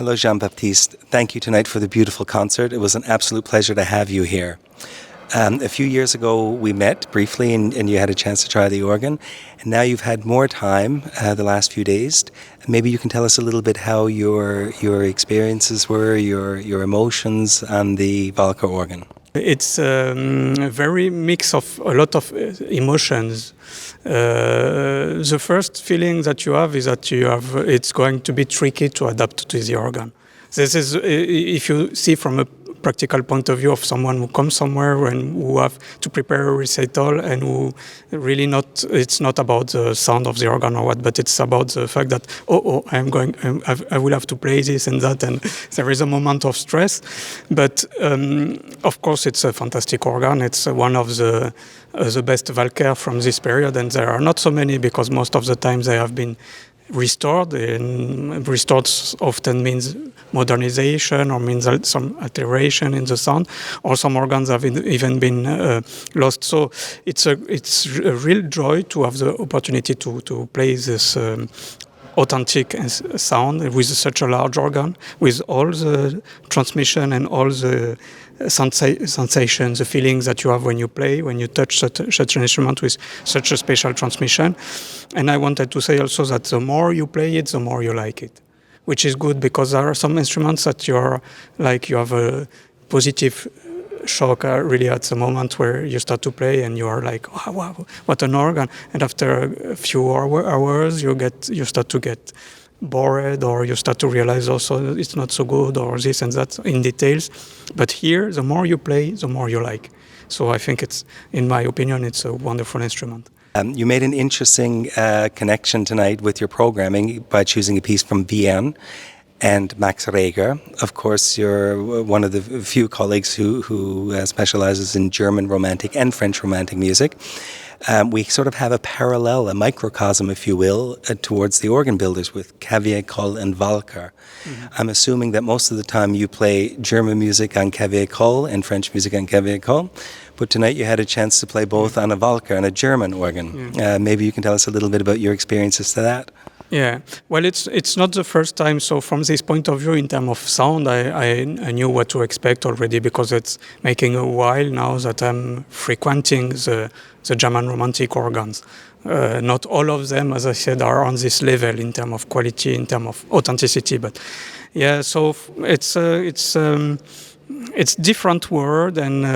Hello, Jean-Baptiste. Thank you tonight for the beautiful concert. It was an absolute pleasure to have you here. A few years ago, we met briefly and you had a chance to try the organ. And now you've had more time the last few days. Maybe you can tell us a little bit how your experiences were, your emotions on the Walker organ. It's a very mix of a lot of emotions. The first feeling that you have is that it's going to be tricky to adapt to the organ. This is, if you see from a practical point of view of someone who comes somewhere and who have to prepare a recital and who really it's not about the sound of the organ or what, but it's about the fact that, I will have to play this and that, and there is a moment of stress. But of course it's a fantastic organ. It's one of the best Walker from this period, and there are not so many because most of the time they have been restored, and restored often means modernization or means some alteration in the sound, or some organs have even been lost. So it's a real joy to have the opportunity to play this authentic sound with such a large organ, with all the transmission and all the sensations, the feelings that you have when you play, when you touch such an instrument with such a special transmission. And I wanted to say also that the more you play it, the more you like it, which is good, because there are some instruments that you have a positive shock really at the moment where you start to play and you are like, oh, wow, what an organ. And after a few hours, you start to get bored, or you start to realize also it's not so good, or this and that in details. But here, the more you play, the more you like. So I think in my opinion, it's a wonderful instrument. You made an interesting connection tonight with your programming by choosing a piece from WIEN and Max Reger. Of course, you're one of the few colleagues who specializes in German Romantic and French Romantic music. We sort of have a parallel, a microcosm, if you will, towards the organ builders with Clavier, Col and Walker. Mm-hmm. I'm assuming that most of the time you play German music on Clavier, Col and French music on Clavier, Col. But tonight you had a chance to play both on a Walker and a German organ. Yeah. Maybe you can tell us a little bit about your experiences to that. Yeah, well, it's not the first time. So from this point of view, in terms of sound, I knew what to expect already, because it's making a while now that I'm frequenting the German Romantic organs. Not all of them, as I said, are on this level in terms of quality, in terms of authenticity. But yeah, so it's different word, and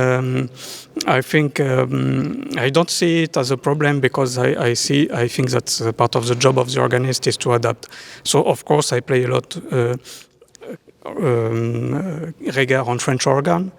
I think I don't see it as a problem, because I think that's part of the job of the organist is to adapt. So of course I play a lot Reger on French organ,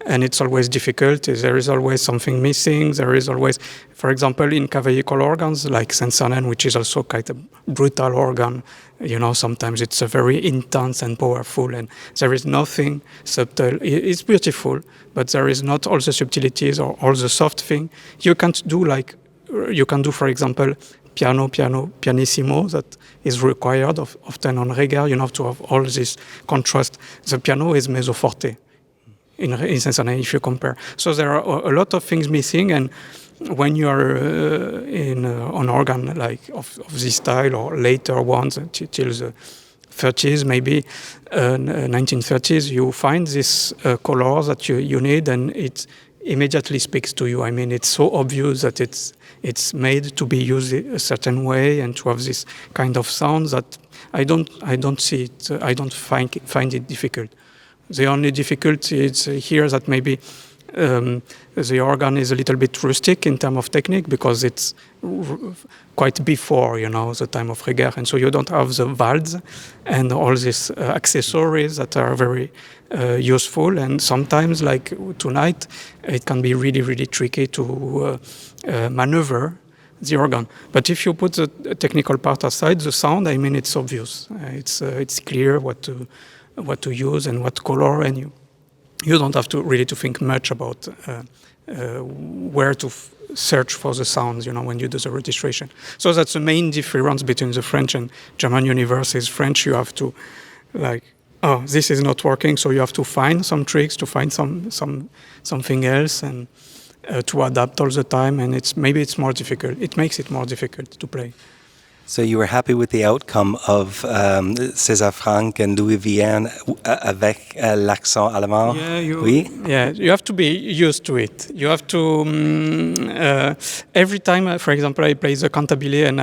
and it's always difficult. There is always something missing. There is always, for example, in clavicle organs like Sein, which is also quite a brutal organ. You know, sometimes it's a very intense and powerful, and there is nothing subtle. It's beautiful, but there is not all the subtleties or all the soft thing. You can do, for example, pianissimo, that is required often on Reger. You have to have all this contrast. The piano is mezzo forte in Sein, if you compare. So there are a lot of things missing, and when you are on organ like of this style, or later ones till the 30s, maybe 1930s, you find this color that you need, and it immediately speaks to you. I mean, it's so obvious that it's made to be used a certain way and to have this kind of sound that I don't see it. I don't find it difficult. The only difficulty is here that maybe the organ is a little bit rustic in terms of technique, because it's quite before, the time of Reger, and so you don't have the valves and all these accessories that are very useful. And sometimes, like tonight, it can be really, really tricky to maneuver the organ. But if you put the technical part aside, the sound, I mean, it's obvious. It's clear what to use and what color, and you don't have to really think much about where to search for the sounds, when you do the registration. So that's the main difference between the French and German universe. Is French, you have to this is not working, so you have to find some tricks, to find something else, and to adapt all the time. And maybe it's more difficult. It makes it more difficult to play. So you were happy with the outcome of César Franck and Louis Vienne avec l'accent allemand? Oui? You have to be used to it. You have to every time, for example, I play the cantabile, and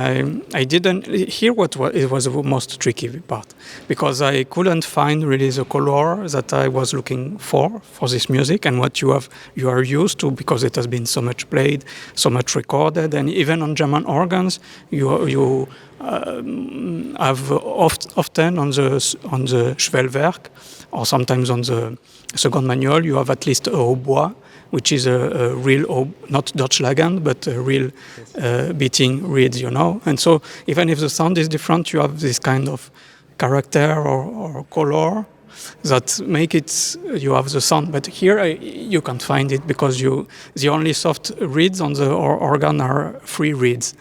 I didn't hear it was the most tricky part, because I couldn't find really the color that I was looking for this music and what you are used to, because it has been so much played, so much recorded, and even on German organs you have often on the Schwellwerk, or sometimes on the second manual, you have at least a hautbois, which is a real, not Deutschlagen, but a real beating reed, And so even if the sound is different, you have this kind of character or color that make it, you have the sound. But here you can't find it, because the only soft reeds on the organ are free reeds.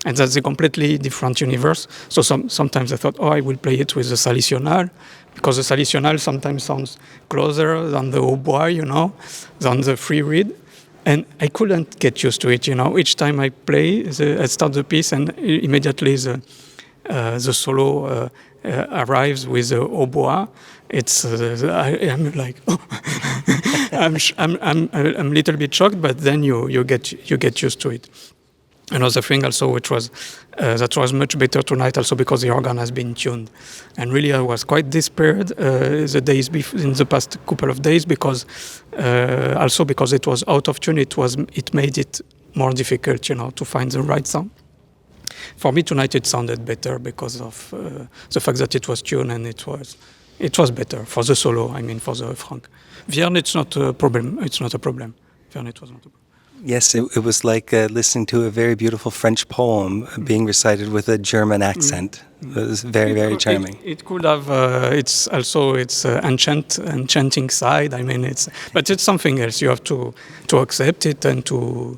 And that's a completely different universe. So sometimes I thought, I will play it with the salicional, because the salicional sometimes sounds closer than the hautbois, than the free reed. And I couldn't get used to it, Each time I play, I start the piece, and immediately the solo arrives with the hautbois. It's I'm like I'm a little bit shocked, but then you get used to it. Another thing also, which was that was much better tonight, also because the organ has been tuned, and really I was quite despaired the days in the past couple of days, because also because it was out of tune, it made it more difficult, to find the right sound. For me tonight it sounded better because of the fact that it was tuned, and it was better for the solo. For the Franck. Vierne, it's not a problem. It's not a problem. Vierne, it was not a problem. Yes, it was like listening to a very beautiful French poem being recited with a German accent. It was very, very charming. It could have. It's enchanting side. But it's something else. You have to accept it and to,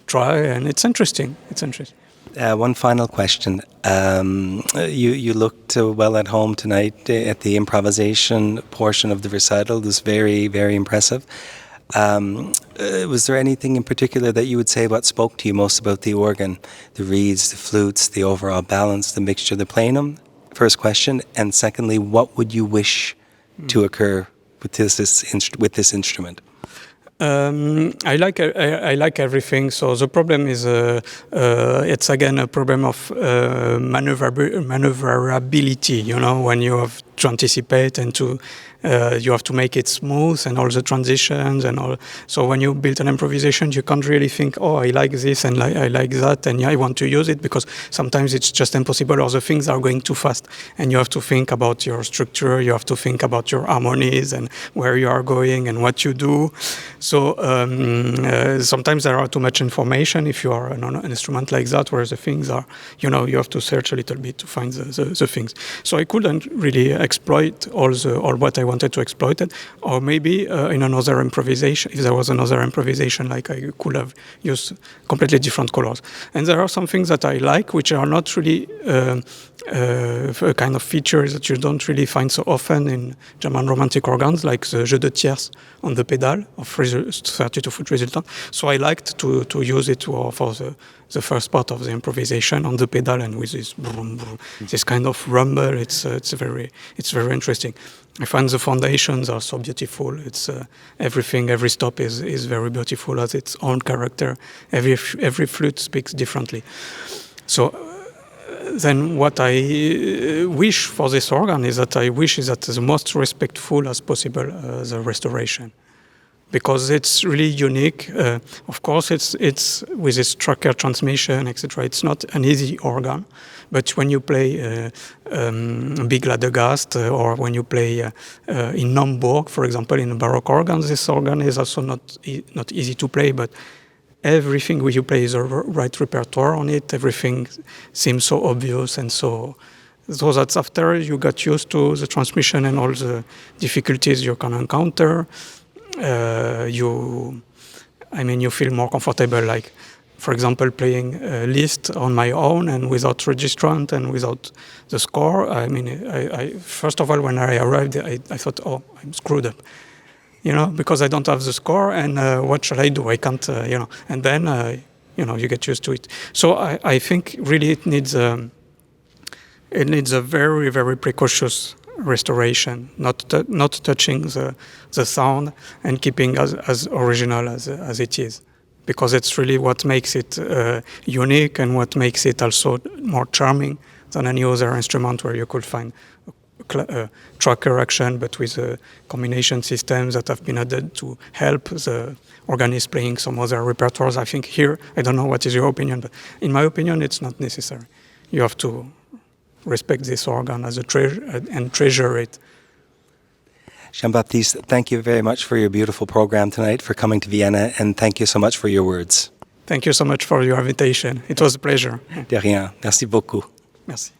try. And it's interesting. It's interesting. One final question. You looked well at home tonight at the improvisation portion of the recital. It was very, very impressive. Was there anything in particular that you would say spoke to you most about the organ? The reeds, the flutes, the overall balance, the mixture, the plenum? First question. And secondly, what would you wish to occur with this instrument? I like everything. So the problem is it's again a problem of maneuverability. When you have to anticipate and you have to make it smooth, and all the transitions and all. So when you build an improvisation, you can't really think, I like this and I like that, and I want to use it, because sometimes it's just impossible, or the things are going too fast, and you have to think about your structure, you have to think about your harmonies and where you are going and what you do. So sometimes there are too much information if you are an instrument like that, where the things are, you have to search a little bit to find the things. So I couldn't really exploit all what I wanted to exploit it, or maybe in another improvisation, if there was another improvisation, like I could have used completely different colors. And there are some things that I like, which are not really a kind of features that you don't really find so often in German romantic organs, like the jeu de tierces on the pedal of 32-foot resultant. So I liked to use it for the first part of the improvisation on the pedal, and with this boom, boom, this kind of rumble. It's very interesting. I find the foundations are so beautiful. It's everything. Every stop is very beautiful, has its own character. Every flute speaks differently. So then what I wish for this organ is that the most respectful as possible the restoration, because it's really unique. Of course, it's with its tracker transmission, etc. It's not an easy organ, but when you play Big Ladegast, or when you play in Naumburg, for example, in Baroque organs, this organ is also not easy to play, but everything you play is a right repertoire on it. Everything seems so obvious, and so that's after you got used to the transmission and all the difficulties you can encounter. You feel more comfortable, like, for example, playing Liszt on my own and without registrant and without the score. I first of all, when I arrived, I thought, I'm screwed up, because I don't have the score, and what shall I do? I can't, And then you get used to it. So I think really it needs a very, very precocious restoration, not touching the sound and keeping as original as it is, because it's really what makes it unique and what makes it also more charming than any other instrument where you could find tracker action, but with combination systems that have been added to help the organist playing some other repertoires. I think here, I don't know what is your opinion, but in my opinion, it's not necessary. You have to respect this organ as a treasure and treasure it. Jean-Baptiste, thank you very much for your beautiful program tonight, for coming to Vienna, and thank you so much for your words. Thank you so much for your invitation. It was a pleasure. De rien. Merci beaucoup. Merci.